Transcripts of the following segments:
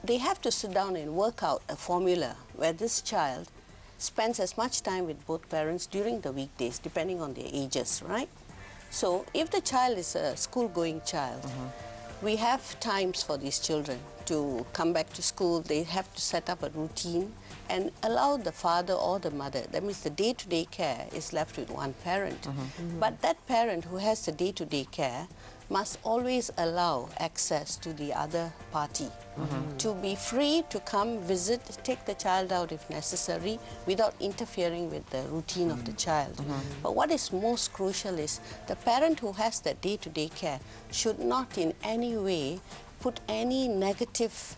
they have to sit down and work out a formula where this child spends as much time with both parents during the weekdays, depending on their ages, right? So if the child is a school-going child, we have times for these children to come back to school. They have to set up a routine and allow the father or the mother, that means the day-to-day care is left with one parent. But that parent who has the day-to-day care must always allow access to the other party, to be free to come visit, take the child out if necessary, without interfering with the routine of the child. But what is most crucial is the parent who has that day-to-day care should not in any way put any negative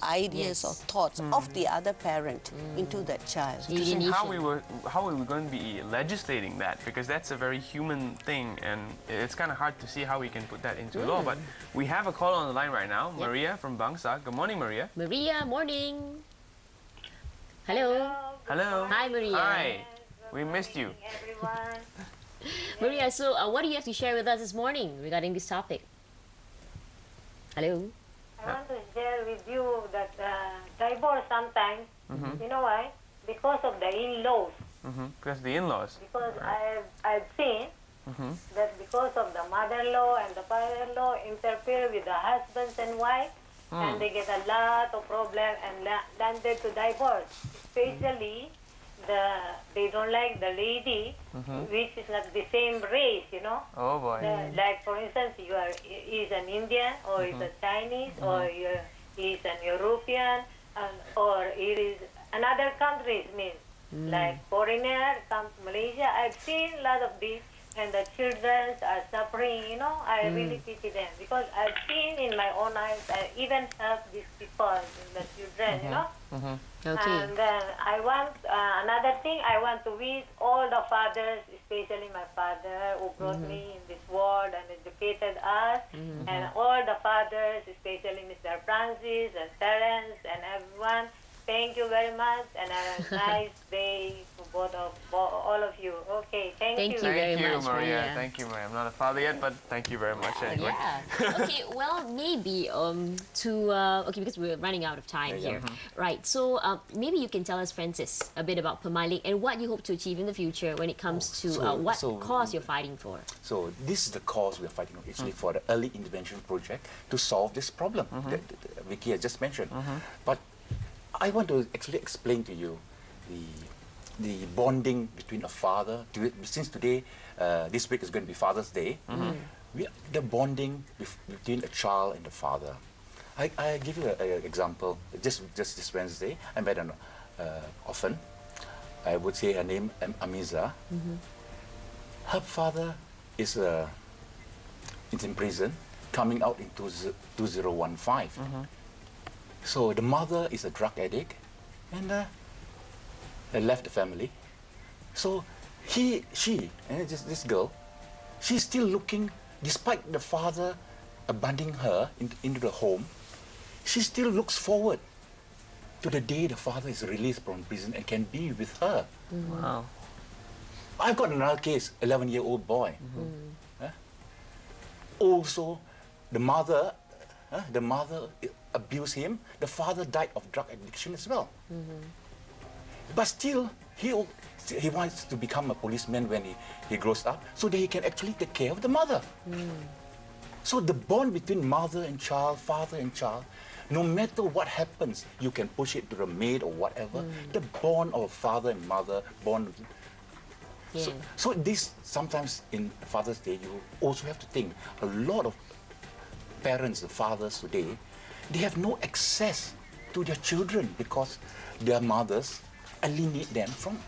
ideas or thoughts of the other parent into that child. How are we going to be legislating that? Because that's a very human thing, and it's kind of hard to see how we can put that into law. But we have a call on the line right now, Maria from Bangsa. Good morning, Maria. Maria, morning. Hello. Hello. Hi, Maria. Hi. We missed you. Everyone. Maria, so what do you have to share with us this morning regarding this topic? Hello. I want to share with you that divorce sometimes, you know why? Because of the in-laws. Because the in-laws. Because I've seen that because of the mother-in-law and the father-in-law interfere with the husbands and wife, and they get a lot of problems and landed to divorce. Especially they don't like the lady, which is not the same race, you know. Oh boy. Like for instance, is an Indian or is a Chinese or is an European or it is another countries means like foreigner come to Malaysia. I've seen a lot of this, and the children are suffering. You know, I really pity them because I've seen in my own eyes. I even help these people, the children. You know. Okay. And then I want another thing. I want to wish all the fathers, especially my father, who brought me in this world and educated us, and all the fathers, especially Mr. Francis and Terence and everyone. Thank you very much, and a nice day for all of you. Okay, thank you. Very Thank you, much, Maria. Maria. Thank you, Maria. I'm not a father yet, but thank you very much anyway. Yeah. Okay. Well, maybe okay, because we're running out of time here, right? So maybe you can tell us, Francis, a bit about Pemalik and what you hope to achieve in the future when it comes to what cause you're fighting for. So this is the cause we're fighting actually for the early intervention project to solve this problem that Vicky has just mentioned. But I want to actually explain to you the bonding between a father. Since today, this week is going to be Father's Day, the bonding between a child and the father. I give you an example. Just this Wednesday, I met an orphan. I would say her name Amiza. Her father is in prison, coming out in 2015. So the mother is a drug addict, and left the family. So she, and this girl, she's still looking, despite the father abandoning her into the home, she still looks forward to the day the father is released from prison and can be with her. Wow. I've got another case, 11-year-old boy. Also, the mother abused him. The father died of drug addiction as well. But still, he wants to become a policeman when he grows up, so that he can actually take care of the mother. So the bond between mother and child, father and child, no matter what happens, you can push it to the maid or whatever. The bond of father and mother, bond. So this, sometimes in Father's Day, you also have to think, a lot of parents, the fathers today, they have no access to their children because their mothers alienate them from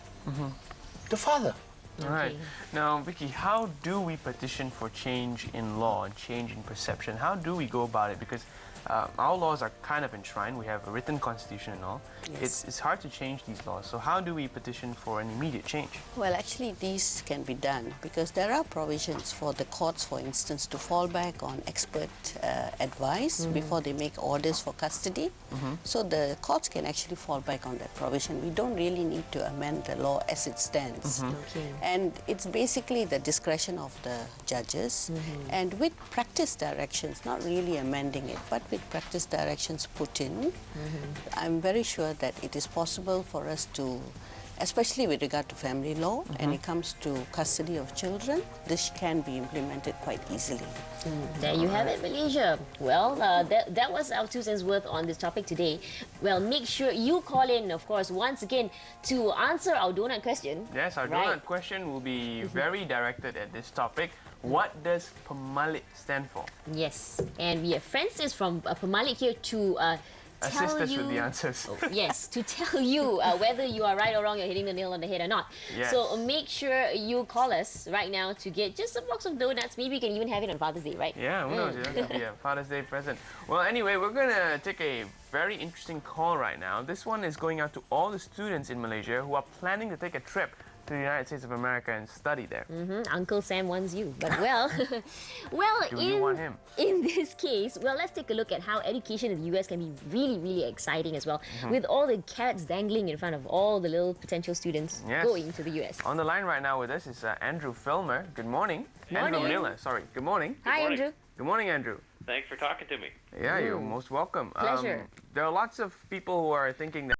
the father. All right. Now, Vicky, how do we petition for change in law and change in perception? How do we go about it? Because our laws are kind of enshrined. We have a written constitution and all. Yes. It's hard to change these laws. So how do we petition for an immediate change? Well, actually, these can be done because there are provisions for the courts, for instance, to fall back on expert advice before they make orders for custody. So the courts can actually fall back on that provision. We don't really need to amend the law as it stands. And it's basically the discretion of the judges. And with practice directions, not really amending it, but specific practice directions put in, I'm very sure that it is possible for us to, especially with regard to family law, and it comes to custody of children, this can be implemented quite easily. There you have it, Malaysia. Well, that was our 2 cents worth on this topic today. Well, make sure you call in, of course, once again, to answer our donut question. Yes, our donut question will be very directed at this topic. What does Pemalik stand for? Yes, and we have Francis from Pemalik here to Assist tell us you, with the answers. yes, to tell you whether you are right or wrong, you're hitting the nail on the head or not. Yes. So make sure you call us right now to get just a box of donuts. Maybe you can even have it on Father's Day, right? Yeah, who knows? It could be a Father's Day present. Well, anyway, we're going to take a very interesting call right now. This one is going out to all the students in Malaysia who are planning to take a trip to the United States of America and study there. Uncle Sam wants you, but Do you want him? in this case, well, let's take a look at how education in the US can be really, really exciting as well, with all the carrots dangling in front of all the little potential students Yes. going to the US. On the line right now with us is Andrew Filmer. Good morning. Morning. Andrew Miller, sorry. Good morning. Hi, morning. Andrew. Good morning, Andrew. Thanks for talking to me. Yeah, you're most welcome. Pleasure. There are lots of people who are thinking that